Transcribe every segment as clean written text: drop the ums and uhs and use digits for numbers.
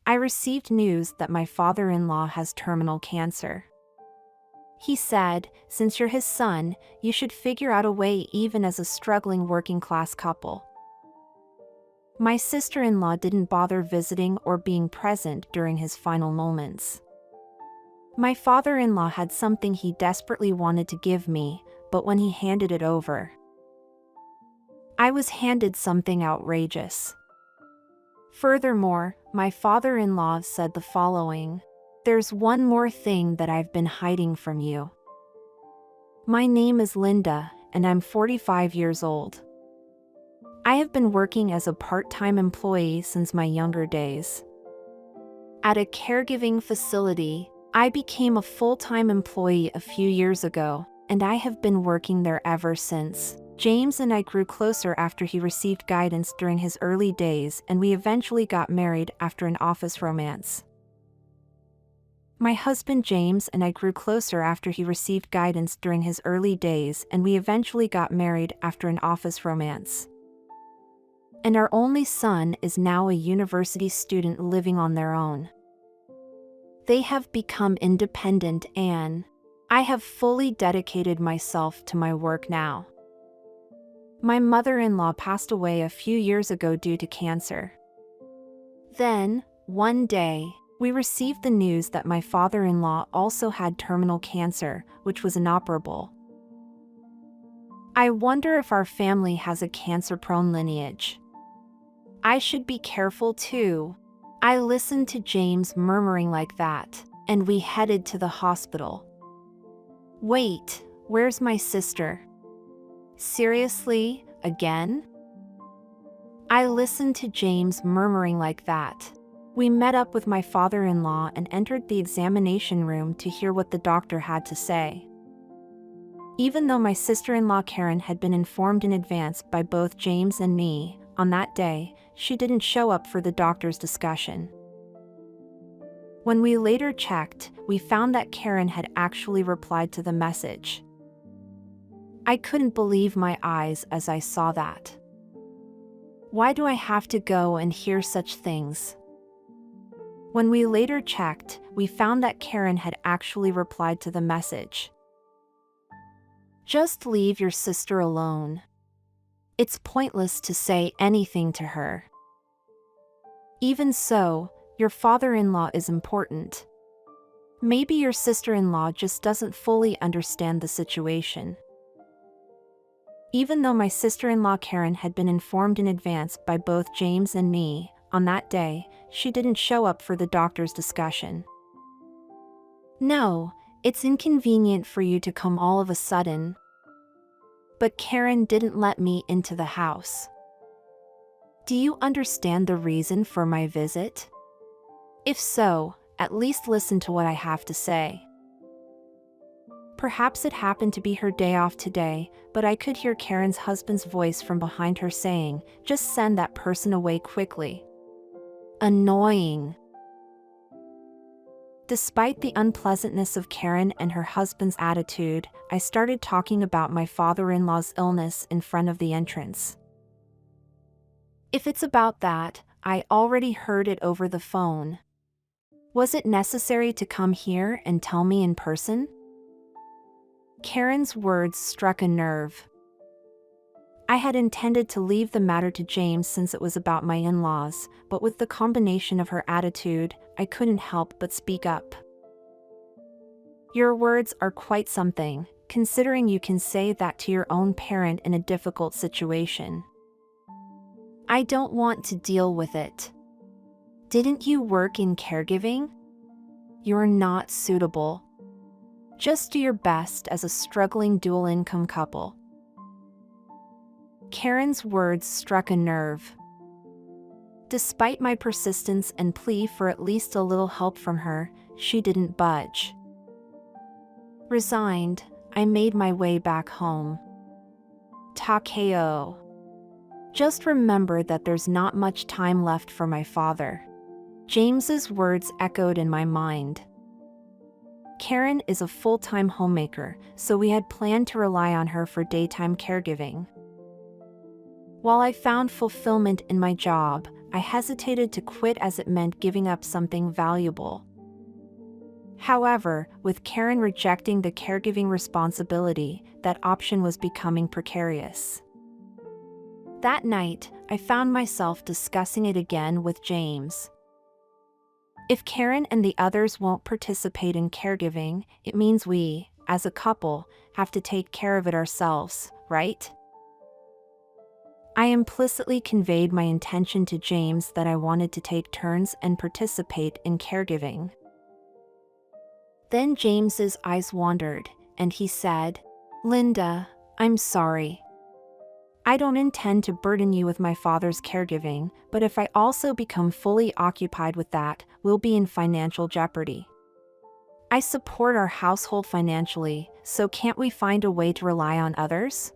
I received news that my father-in-law has terminal cancer. He said, since you're his son, you should figure out a way even as a struggling working-class couple. My sister-in-law didn't bother visiting or being present during his final moments. My father-in-law had something he desperately wanted to give me, but when he handed it over, I was handed something outrageous. Furthermore, my father-in-law said the following: "There's one more thing that I've been hiding from you. My name is Linda, and I'm 45 years old. I have been working as a part-time employee since my younger days. At a caregiving facility, I became a full-time employee a few years ago, and I have been working there ever since. James and I grew closer after he received guidance during his early days, and we eventually got married after an office romance. My husband James and I grew closer after he received guidance during his early days, and we eventually got married after an office romance. And our only son is now a university student living on their own. They have become independent and I have fully dedicated myself to my work now. My mother-in-law passed away a few years ago due to cancer. Then, one day, we received the news that my father-in-law also had terminal cancer, which was inoperable. I wonder if our family has a cancer-prone lineage. I should be careful too. I listened to James murmuring like that, and we headed to the hospital. Wait, where's my sister? Seriously, again? I listened to James murmuring like that. We met up with my father-in-law and entered the examination room to hear what the doctor had to say. Even though my sister-in-law Karen had been informed in advance by both James and me, on that day, she didn't show up for the doctor's discussion. When we later checked, we found that Karen had actually replied to the message. I couldn't believe my eyes as I saw that. Why do I have to go and hear such things? When we later checked, we found that Karen had actually replied to the message. Just leave your sister alone. It's pointless to say anything to her. Even so, your father-in-law is important. Maybe your sister-in-law just doesn't fully understand the situation. Even though my sister-in-law Karen had been informed in advance by both James and me, on that day, she didn't show up for the doctor's discussion. No, it's inconvenient for you to come all of a sudden. But Karen didn't let me into the house. Do you understand the reason for my visit? If so, at least listen to what I have to say. Perhaps it happened to be her day off today, but I could hear Karen's husband's voice from behind her saying, "Just send that person away quickly." Annoying. Despite the unpleasantness of Karen and her husband's attitude, I started talking about my father-in-law's illness in front of the entrance. If it's about that, I already heard it over the phone. Was it necessary to come here and tell me in person? Karen's words struck a nerve. I had intended to leave the matter to James since it was about my in-laws, but with the combination of her attitude, I couldn't help but speak up. Your words are quite something, considering you can say that to your own parent in a difficult situation. I don't want to deal with it. Didn't you work in caregiving? You're not suitable. Just do your best as a struggling dual-income couple. Karen's words struck a nerve. Despite my persistence and plea for at least a little help from her, she didn't budge. Resigned, I made my way back home. Takeo. Just remember that there's not much time left for my father. James's words echoed in my mind. Karen is a full-time homemaker, so we had planned to rely on her for daytime caregiving. While I found fulfillment in my job, I hesitated to quit as it meant giving up something valuable. However, with Karen rejecting the caregiving responsibility, that option was becoming precarious. That night, I found myself discussing it again with James. If Karen and the others won't participate in caregiving, it means we, as a couple, have to take care of it ourselves, right? I implicitly conveyed my intention to James that I wanted to take turns and participate in caregiving. Then James's eyes wandered, and he said, "Linda, I'm sorry. I don't intend to burden you with my father's caregiving, but if I also become fully occupied with that, we'll be in financial jeopardy. I support our household financially, so can't we find a way to rely on others?"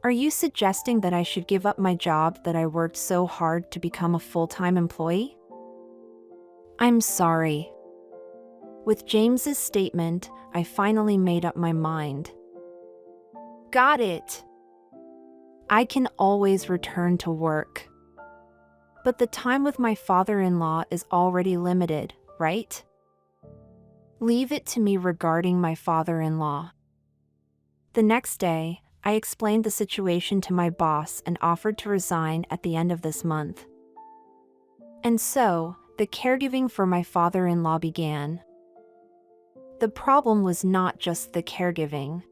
Are you suggesting that I should give up my job that I worked so hard to become a full-time employee? I'm sorry. With James's statement, I finally made up my mind. Got it. I can always return to work. But the time with my father-in-law is already limited, right? Leave it to me regarding my father-in-law. The next day, I explained the situation to my boss and offered to resign at the end of this month. And so, the caregiving for my father-in-law began. The problem was not just the caregiving.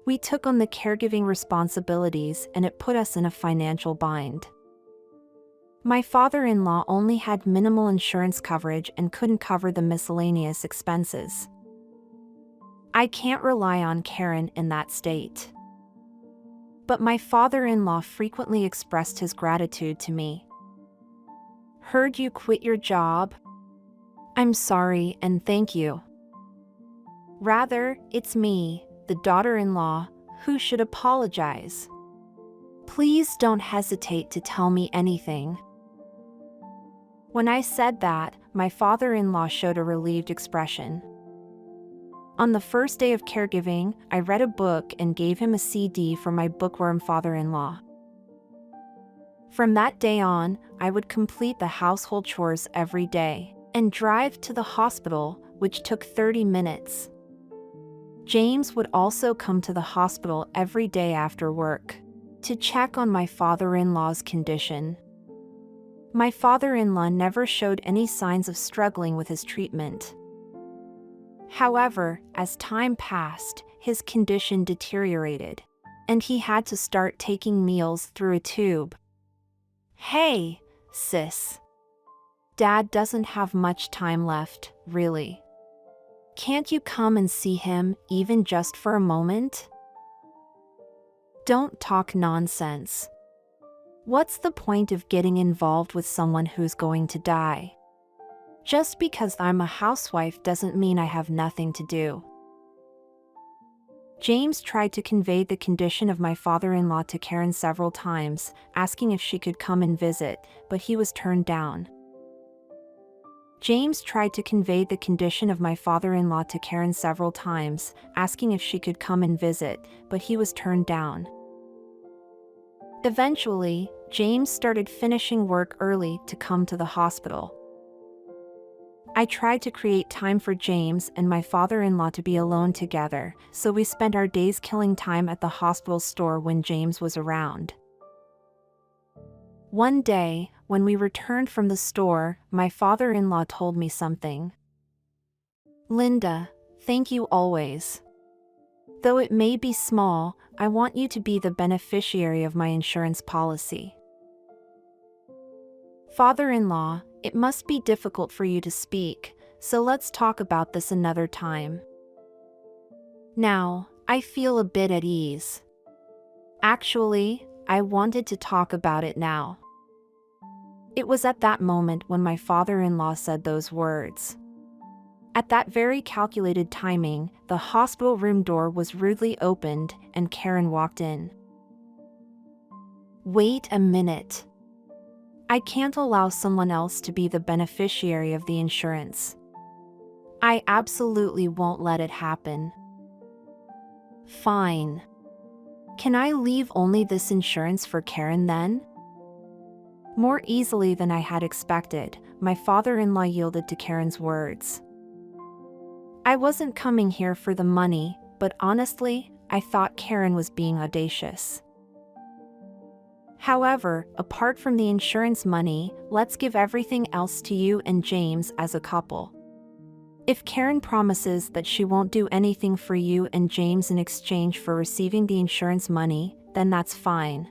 We took on the caregiving responsibilities and it put us in a financial bind. My father-in-law only had minimal insurance coverage and couldn't cover the miscellaneous expenses. I can't rely on Karen in that state. But my father-in-law frequently expressed his gratitude to me. Heard you quit your job? I'm sorry and thank you. Rather, it's me, the daughter-in-law, who should apologize. Please don't hesitate to tell me anything. When I said that, my father-in-law showed a relieved expression. On the first day of caregiving, I read a book and gave him a CD for my bookworm father-in-law. From that day on, I would complete the household chores every day and drive to the hospital, which took 30 minutes. James would also come to the hospital every day after work to check on my father-in-law's condition. My father-in-law never showed any signs of struggling with his treatment. However, as time passed, his condition deteriorated, and he had to start taking meals through a tube. Hey, sis. Dad doesn't have much time left, really. Can't you come and see him, even just for a moment? Don't talk nonsense. What's the point of getting involved with someone who's going to die? Just because I'm a housewife doesn't mean I have nothing to do. James tried to convey the condition of my father-in-law to Karen several times, asking if she could come and visit, but he was turned down. James tried to convey the condition of my father-in-law to Karen several times, asking if she could come and visit, but he was turned down. Eventually, James started finishing work early to come to the hospital. I tried to create time for James and my father-in-law to be alone together, so we spent our days killing time at the hospital store when James was around. One day, when we returned from the store, my father-in-law told me something. Linda, thank you always. Though it may be small, I want you to be the beneficiary of my insurance policy. Father-in-law, it must be difficult for you to speak, so let's talk about this another time. Now, I feel a bit at ease. Actually, I wanted to talk about it now. It was at that moment when my father-in-law said those words. At that very calculated timing, the hospital room door was rudely opened and Karen walked in. Wait a minute. I can't allow someone else to be the beneficiary of the insurance. I absolutely won't let it happen. Fine. Can I leave only this insurance for Karen then? More easily than I had expected, my father-in-law yielded to Karen's words. I wasn't coming here for the money, but honestly, I thought Karen was being audacious. However, apart from the insurance money, let's give everything else to you and James as a couple. If Karen promises that she won't do anything for you and James in exchange for receiving the insurance money, then that's fine.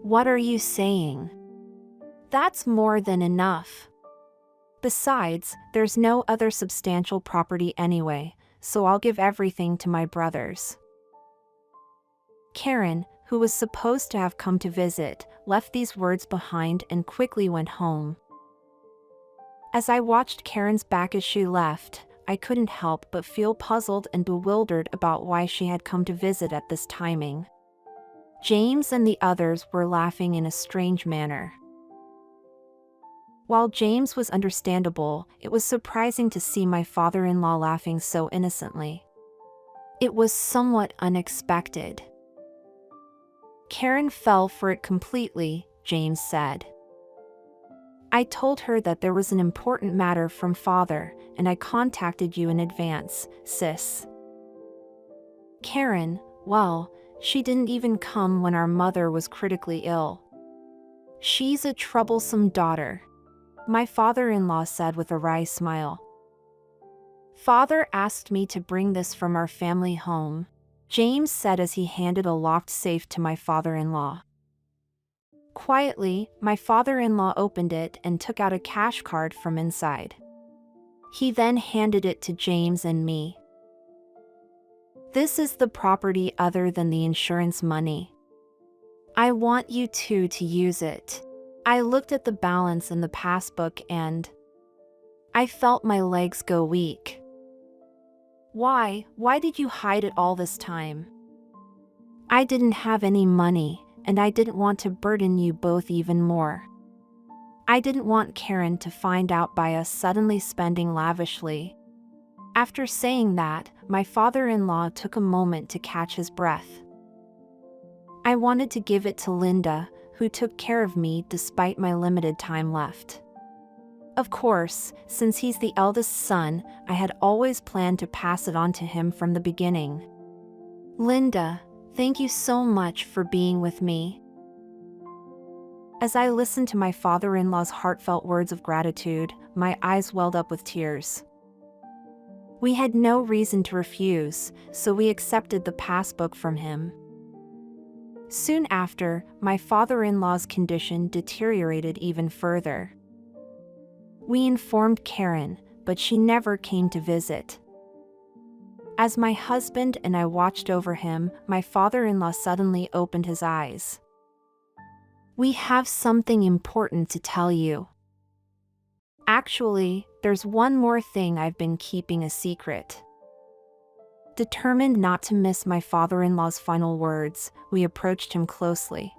What are you saying? That's more than enough. Besides, there's no other substantial property anyway, so I'll give everything to my brothers. Karen, who was supposed to have come to visit, left these words behind and quickly went home. As I watched Karen's back as she left, I couldn't help but feel puzzled and bewildered about why she had come to visit at this timing. James and the others were laughing in a strange manner. While James was understandable, it was surprising to see my father-in-law laughing so innocently. It was somewhat unexpected. Karen fell for it completely, James said. I told her that there was an important matter from father, and I contacted you in advance, sis. Karen, well, she didn't even come when our mother was critically ill. She's a troublesome daughter, my father-in-law said with a wry smile. Father asked me to bring this from our family home, James said as he handed a locked safe to my father-in-law. Quietly, my father-in-law opened it and took out a cash card from inside. He then handed it to James and me. This is the property other than the insurance money. I want you two to use it. I looked at the balance in the passbook and I felt my legs go weak. Why did you hide it all this time? I didn't have any money, and I didn't want to burden you both even more. I didn't want Karen to find out by us suddenly spending lavishly. After saying that, my father-in-law took a moment to catch his breath. I wanted to give it to Linda, who took care of me despite my limited time left. Of course, since he's the eldest son, I had always planned to pass it on to him from the beginning. Linda, thank you so much for being with me. As I listened to my father-in-law's heartfelt words of gratitude, my eyes welled up with tears. We had no reason to refuse, so we accepted the passbook from him. Soon after, my father-in-law's condition deteriorated even further. We informed Karen, but she never came to visit. As my husband and I watched over him, my father-in-law suddenly opened his eyes. We have something important to tell you. Actually, there's one more thing I've been keeping a secret. Determined not to miss my father-in-law's final words, we approached him closely.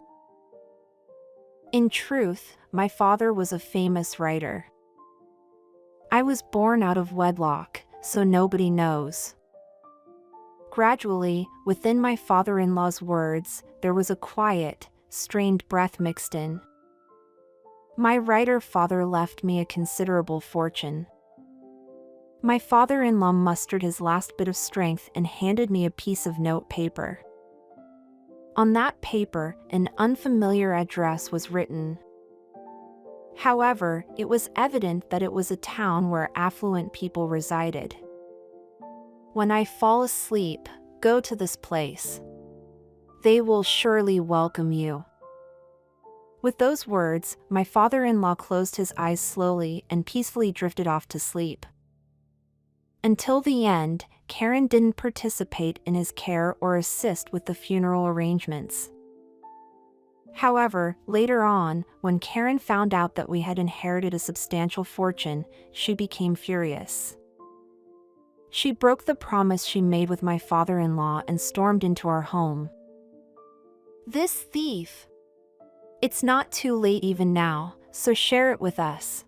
In truth, my father was a famous writer. I was born out of wedlock, so nobody knows. Gradually, within my father-in-law's words, there was a quiet, strained breath mixed in. My writer father left me a considerable fortune. My father-in-law mustered his last bit of strength and handed me a piece of note paper. On that paper, an unfamiliar address was written. However, it was evident that it was a town where affluent people resided. When I fall asleep, go to this place. They will surely welcome you. With those words, my father-in-law closed his eyes slowly and peacefully drifted off to sleep. Until the end, Karen didn't participate in his care or assist with the funeral arrangements. However, later on, when Karen found out that we had inherited a substantial fortune, she became furious. She broke the promise she made with my father-in-law and stormed into our home. This thief! It's not too late even now, so share it with us.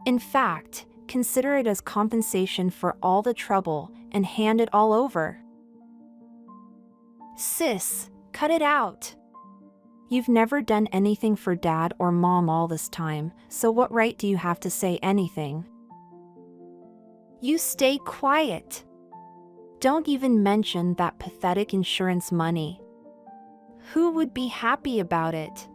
In fact, consider it as compensation for all the trouble and hand it all over. Sis, cut it out. You've never done anything for Dad or Mom all this time, so what right do you have to say anything? You stay quiet. Don't even mention that pathetic insurance money. Who would be happy about it?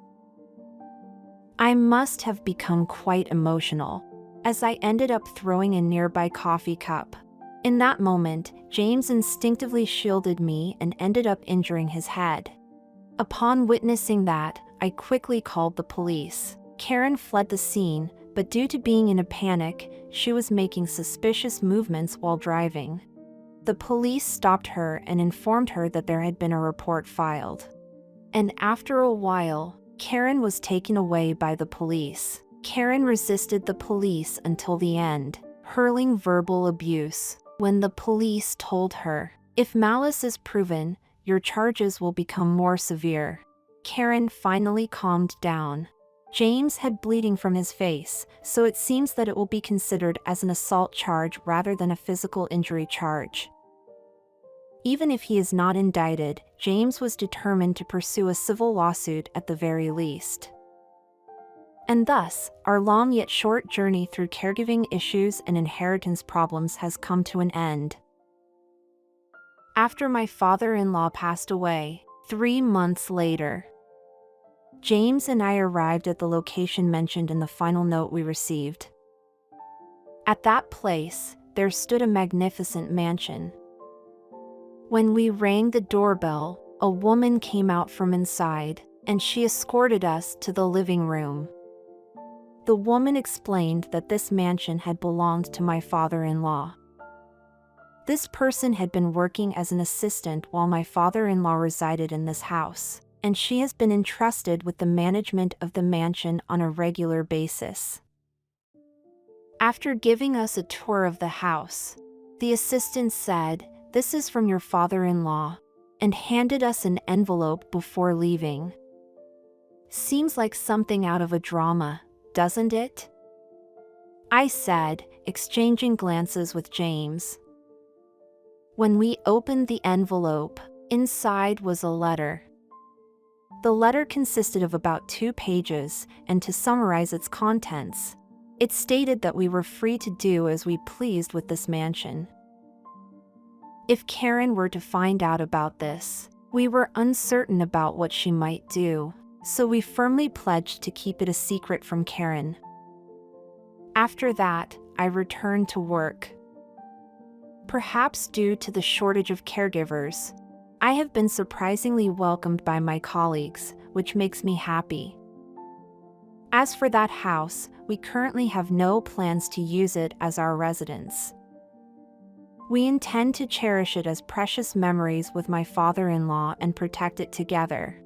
I must have become quite emotional, as I ended up throwing a nearby coffee cup. In that moment, James instinctively shielded me and ended up injuring his head. Upon witnessing that, I quickly called the police. Karen fled the scene, but due to being in a panic, she was making suspicious movements while driving. The police stopped her and informed her that there had been a report filed. And after a while, Karen was taken away by the police. Karen resisted the police until the end, hurling verbal abuse. When the police told her, "If malice is proven, your charges will become more severe," Karen finally calmed down. James had bleeding from his face, so it seems that it will be considered as an assault charge rather than a physical injury charge. Even if he is not indicted, James was determined to pursue a civil lawsuit at the very least. And thus, our long yet short journey through caregiving issues and inheritance problems has come to an end. After my father-in-law passed away, 3 months later, James and I arrived at the location mentioned in the final note we received. At that place, there stood a magnificent mansion. When we rang the doorbell, a woman came out from inside, and she escorted us to the living room. The woman explained that this mansion had belonged to my father-in-law. This person had been working as an assistant while my father-in-law resided in this house, and she has been entrusted with the management of the mansion on a regular basis. After giving us a tour of the house, the assistant said, "This is from your father-in-law," and handed us an envelope before leaving. Seems like something out of a drama, doesn't it? I said, exchanging glances with James. When we opened the envelope, inside was a letter. The letter consisted of about 2 pages, and to summarize its contents, it stated that we were free to do as we pleased with this mansion. If Karen were to find out about this, we were uncertain about what she might do, so we firmly pledged to keep it a secret from Karen. After that, I returned to work. Perhaps due to the shortage of caregivers, I have been surprisingly welcomed by my colleagues, which makes me happy. As for that house, we currently have no plans to use it as our residence. We intend to cherish it as precious memories with my father-in-law and protect it together.